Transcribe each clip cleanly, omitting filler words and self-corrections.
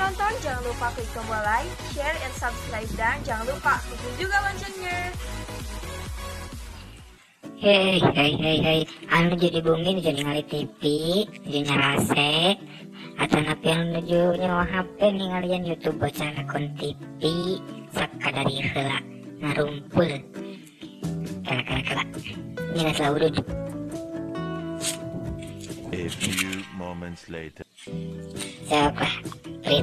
menonton, jangan lupa klik tombol like, share, and subscribe, dan jangan lupa klik juga loncengnya. Hei, anu jadi bumi jadi ngali TV, jadi nyarase, atau napi anu nuju nyawa HP ningalian YouTube bocah akun TV, sakadari heula ngarumpul, kala, nyelas laurud. A few moments later. Siapa? Prit,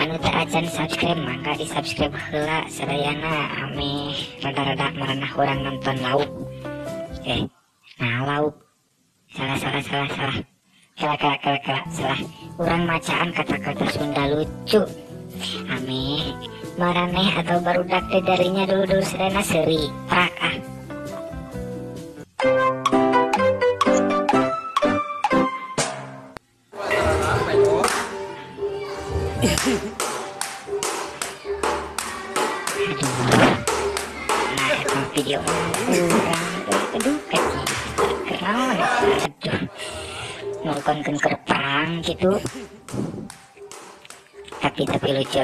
anu teh acan subscribe mangga di subscribe heula sadayana ame rada-rada maranah urang nonton lauk. Lauk salah urang macaan kata-kata Sunda lucu ame maraneh atau barudak teh darinya dulu sedana seri prak Nah, video urang aduh nongkonkeun keur perang gitu, tapi lucu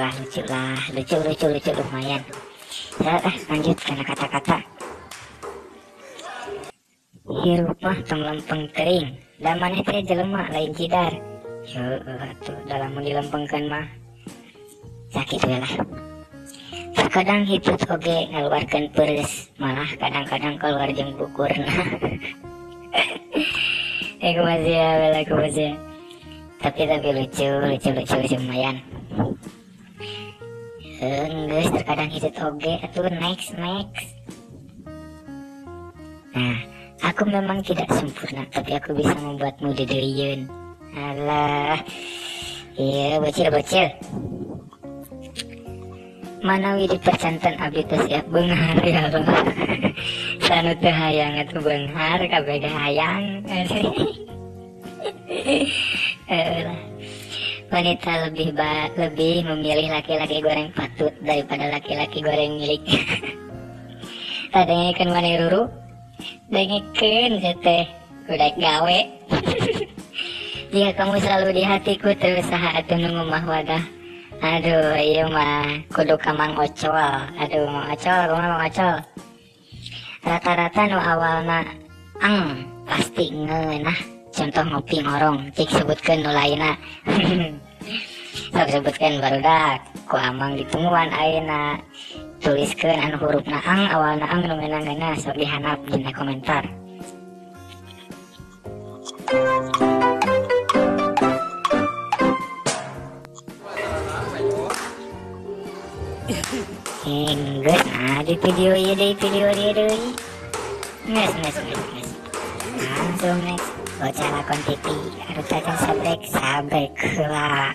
lumayan. Lanjut karena kata-kata hirup mah tong lempeng teuing da maneh teh jelema lain cidar tuh dalam dilempengkeun mah sakit we lah. Terkadang hitut oge ngaluarkeun peureuss, malah kadang-kadang keluar jeung bukurna. Aku masih. Tapi lucu lumayan. Geus terkadang hitut oge atuh next. Nah, aku memang tidak sempurna, tapi aku bisa membuatmu dederieun. Alah. Iya, bocil. Manawi dipercantan abdi teh siap beunghar ya Allah. Sanu teu hayang atuh beunghar kabeh hayang. Wanita lebih memilih laki-laki goreng patut daripada laki-laki goreng milik. Tadengkeun maneh ruru, dengekeun teh kudak gawe. Jika kamu selalu di hatiku terusaha atuh nu ngomah wadah. Aduh, iya mah kudu ka Mang Ocol. Aduh, Mang Ocol. Rata-rata nu awalna pasti ngeunah. Contoh ngopi ngorong, cik sebutkeun nu lainna. Sok sebutkeun barudak, ku amang ditungguan ayeuna. Tuliskeun anu hurufna awalna nu ngeunah sok dihanap dina komentar. Geus di video ieu deui. Nges. Langsung next. Bocah lakon TV harus acan sabrek heula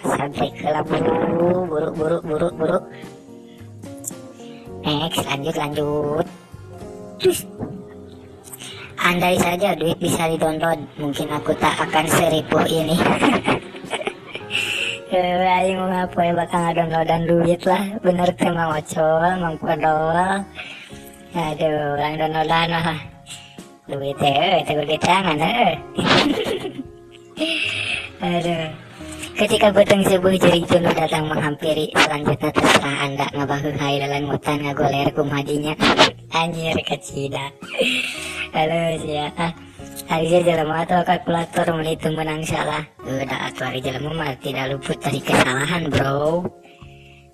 buru. Next, lanjut. Terus andai saja duit bisa didownload, mungkin aku tak akan seripuh ini. Aing mah poe bakal ngadownloadan duit lah, bener teh Mang Ocol, Mang Podol. Aduh, orang downloadan mah duit teh di tangan Aduh. Ketika beteng sebuah jari tunu datang menghampiri, selanjutnya terserah Anda ngabaheulai lalamutan ngagoler kumadinya. Anjir kecida. Halo sia. Harusnya jelema atau kalkulator menghitung menang salah. Udah atuh hari jelema mah tidak luput dari kesalahan, bro.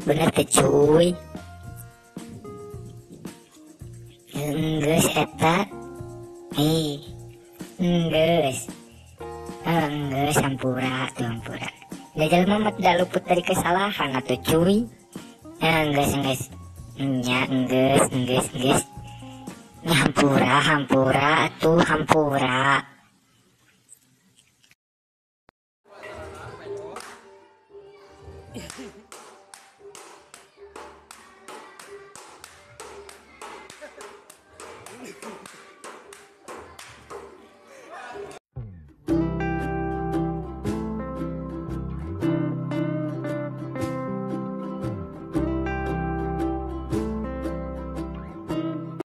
Bener teh cuy. Geus eta. Geus hampura. Da jelema mah tidak luput dari kesalahan atuh cuy. Geus. Nya geus. Hampura.